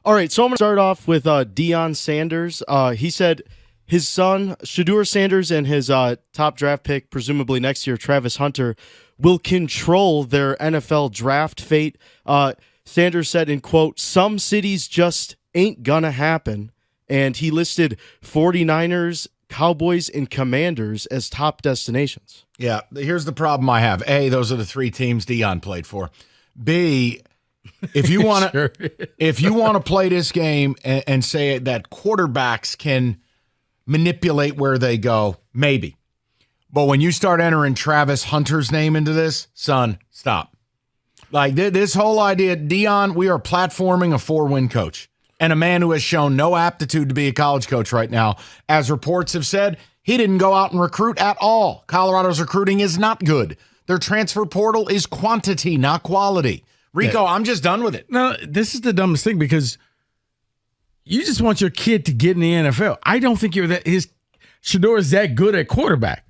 All right, so I'm going to start off with Deion Sanders. He said his son, Shedeur Sanders, and his top draft pick, presumably next year, Travis Hunter, will control their NFL draft fate. Sanders said, in quote, "Some cities just ain't gonna happen." And he listed 49ers, Cowboys, and Commanders as top destinations. Yeah, here's the problem I have. A, those are the three teams Deion played for. B, if you want to if you want to play this game and say that quarterbacks can manipulate where they go, maybe. But when you start entering Travis Hunter's name into this, son, stop. Like this whole idea, Deion, we are platforming a 4-win coach and a man who has shown no aptitude to be a college coach right now. As reports have said, he didn't go out and recruit at all. Colorado's recruiting is not good. Their transfer portal is quantity, not quality. Rico, yeah. I'm just done with it. No, this is the dumbest thing because you just want your kid to get in the NFL. I don't think Shedeur is that good at quarterback.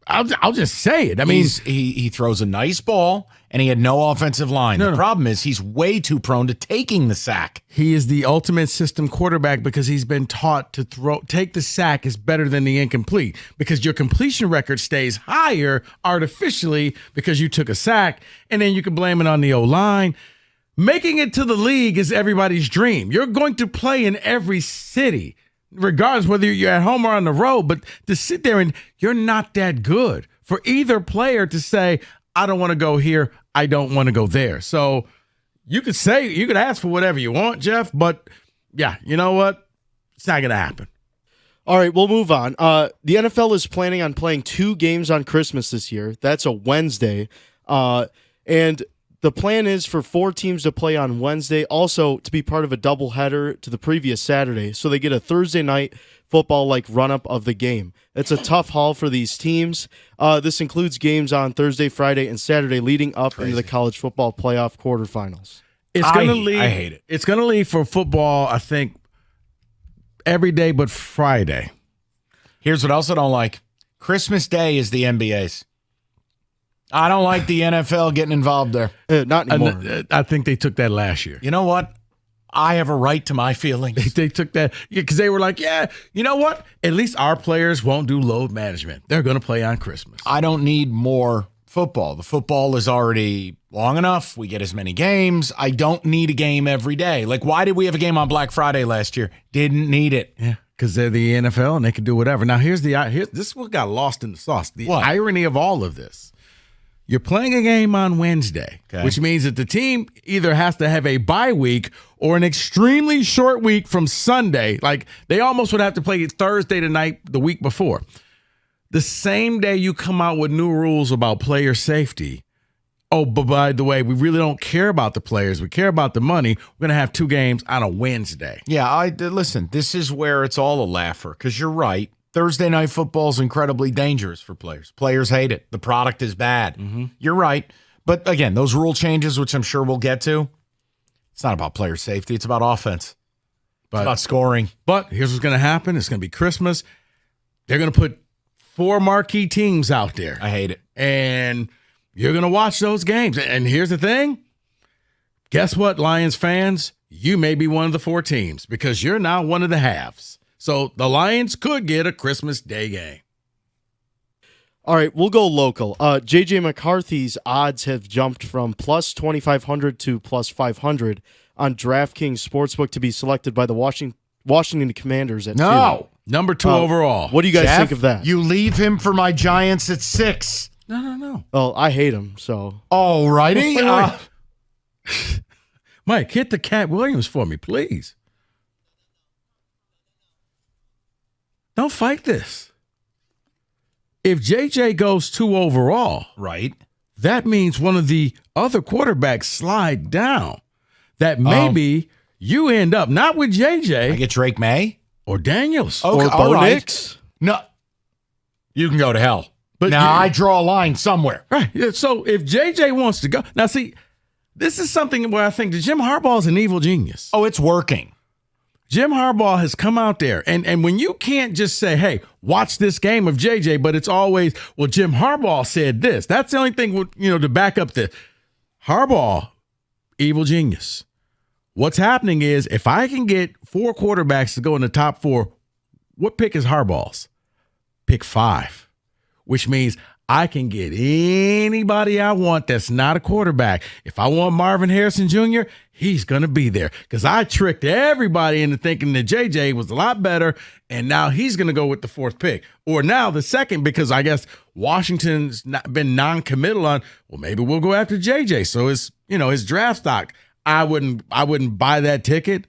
I'll just say it. I mean, he throws a nice ball, and he had no offensive line. The problem is he's way too prone to taking the sack. He is the ultimate system quarterback because he's been taught to take the sack is better than the incomplete because your completion record stays higher artificially because you took a sack, and then you can blame it on the O-line. Making it to the league is everybody's dream. You're going to play in every city, regardless whether you're at home or on the road, but to sit there and you're not that good for either player to say, I don't want to go here, I don't want to go there. So you could ask for whatever you want, Jeff, but yeah, you know what? It's not going to happen. All right, we'll move on. The NFL is planning on playing 2 games on Christmas this year. That's a Wednesday. And the plan is for 4 teams to play on Wednesday, also to be part of a doubleheader to the previous Saturday. So they get a Thursday night football-like run-up of the game. It's a tough haul for these teams. This includes games on Thursday, Friday, and Saturday leading up into the college football playoff quarterfinals. I hate it. It's going to leave for football, I think, every day but Friday. Here's what else I don't like. Christmas Day is the NBA's. I don't like the NFL getting involved there. Not anymore. I think they took that last year. You know what? I have a right to my feelings. They took that because they were like, yeah, you know what? At least our players won't do load management. They're going to play on Christmas. I don't need more football. The football is already long enough. We get as many games. I don't need a game every day. Like, why did we have a game on Black Friday last year? Didn't need it. Yeah, because they're the NFL and they can do whatever. Now, this is what got lost in the sauce. The irony of all of this. You're playing a game on Wednesday, which means that the team either has to have a bye week or an extremely short week from Sunday. Like, they almost would have to play Thursday night the week before. The same day you come out with new rules about player safety. Oh, but by the way, we really don't care about the players. We care about the money. We're going to have 2 games on a Wednesday. Yeah, listen, this is where it's all a laugher because you're right. Thursday night football is incredibly dangerous for players. Players hate it. The product is bad. Mm-hmm. You're right. But again, those rule changes, which I'm sure we'll get to, it's not about player safety. It's about offense. It's about scoring. But here's what's going to happen. It's going to be Christmas. They're going to put 4 marquee teams out there. I hate it. And you're going to watch those games. And here's the thing. Guess what, Lions fans? You may be one of the 4 teams because you're now one of the halves. So the Lions could get a Christmas Day game. All right, we'll go local. J.J. McCarthy's odds have jumped from plus 2,500 to plus 500 on DraftKings Sportsbook to be selected by the Washington Commanders at 2. Number 2 overall. What do you guys think of that? You leave him for my Giants at 6. No. Well, I hate him, so. All righty. Mike, hit the Cat Williams for me, please. Don't fight this. If JJ goes 2 overall, right, that means one of the other quarterbacks slide down. That maybe you end up not with JJ. I get Drake May or Daniels or Bo Nix. No, you can go to hell. But now I draw a line somewhere. Right. So if JJ wants to go, now see, this is something where I think that Jim Harbaugh is an evil genius. Oh, it's working. Jim Harbaugh has come out there, and when you can't just say, hey, watch this game of JJ, but it's always, well, Jim Harbaugh said this. That's the only thing, to back up the Harbaugh, evil genius. what's happening is if I can get 4 quarterbacks to go in the top 4, what pick is Harbaugh's? Pick 5, which means I can get anybody I want that's not a quarterback. If I want Marvin Harrison Jr., he's going to be there because I tricked everybody into thinking that JJ was a lot better, and now he's going to go with the 4th pick. Or now the 2nd, because I guess Washington's been non-committal on, well, maybe we'll go after JJ. So it's, his draft stock. I wouldn't buy that ticket.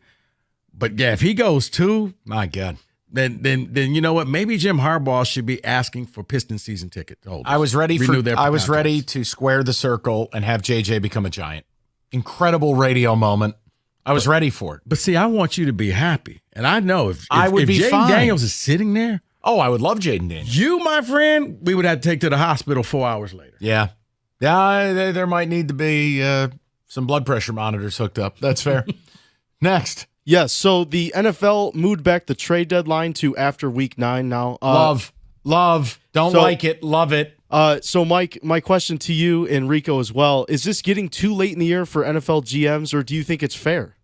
But, yeah, if he goes 2, my God. Then you know what? Maybe Jim Harbaugh should be asking for Piston season ticket holders. I was ready to square the circle and have JJ become a Giant. Incredible radio moment. I was ready for it. But see, I want you to be happy, and I know if Jaden Daniels is sitting there, I would love Jaden Daniels. You, my friend, we would have to take to the hospital 4 hours later. Yeah, there might need to be some blood pressure monitors hooked up. That's fair. Next. Yes, so the NFL moved back the trade deadline to after week 9 now. Love. Don't like it, love it. So, Mike, my question to you and Rico as well, is this getting too late in the year for NFL GMs, or do you think it's fair?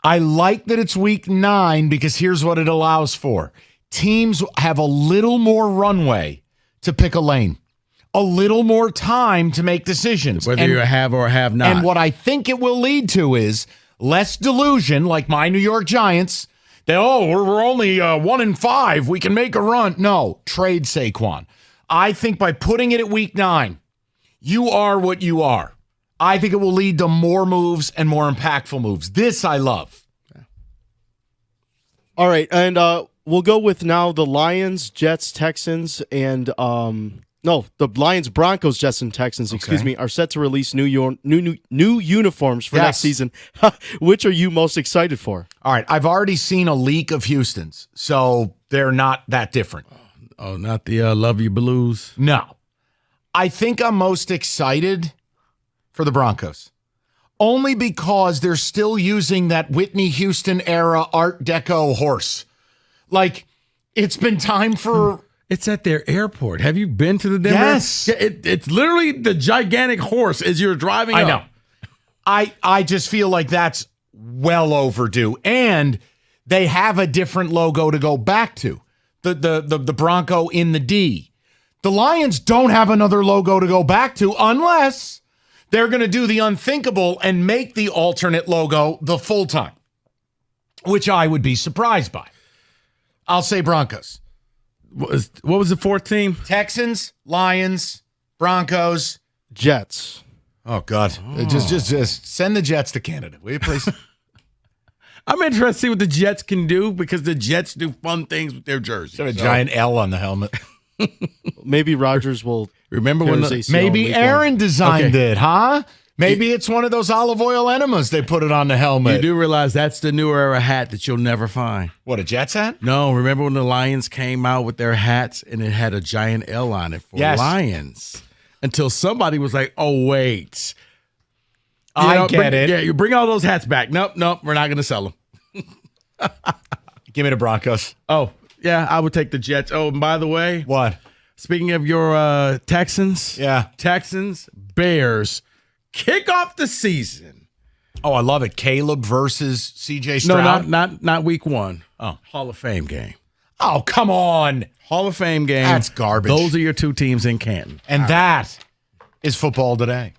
I like that it's week 9 because here's what it allows for. Teams have a little more runway to pick a lane. A little more time to make decisions. Whether you have or have not. And what I think it will lead to is less delusion, like my New York Giants. That, we're only 1-5. We can make a run. No, trade Saquon. I think by putting it at week 9, you are what you are. I think it will lead to more moves and more impactful moves. This I love. All right, and we'll go with now the Lions, Jets, Texans, and the Lions, Broncos, Jets, and Texans, are set to release new uniforms for next season. Which are you most excited for? All right, I've already seen a leak of Houston's, so they're not that different. Oh, not the Love You Blues? No. I think I'm most excited for the Broncos. Only because they're still using that Whitney Houston era Art Deco horse. Like, it's been time for... It's at their airport. Have you been to the Denver? Yes. Yeah, it's literally the gigantic horse as you're driving I know. I just feel like that's well overdue. And they have a different logo to go back to. The Bronco in the D. The Lions don't have another logo to go back to unless they're going to do the unthinkable and make the alternate logo the full time, which I would be surprised by. I'll say Broncos. What was the 4th team? Texans, Lions, Broncos, Jets. Oh, God. Just send the Jets to Canada, will you please? I'm interested to see what the Jets can do because the Jets do fun things with their jerseys. Got a giant L on the helmet. Maybe Rodgers will. Remember when maybe Aaron designed it, huh? Maybe it's one of those olive oil enemas they put it on the helmet. You do realize that's the new era hat that you'll never find. What, a Jets hat? No, remember when the Lions came out with their hats and it had a giant L on it for Lions? Until somebody was like, oh, wait. I get it. Yeah, you bring all those hats back. Nope, we're not going to sell them. Give me the Broncos. Oh, yeah, I would take the Jets. Oh, and by the way. What? Speaking of your Texans. Yeah. Texans, Bears. Kick off the season. Oh, I love it. Caleb versus CJ Stroud? No, not week 1. Oh. Hall of Fame game. Oh, come on. Hall of Fame game. That's garbage. Those are your 2 teams in Canton. And that is football today.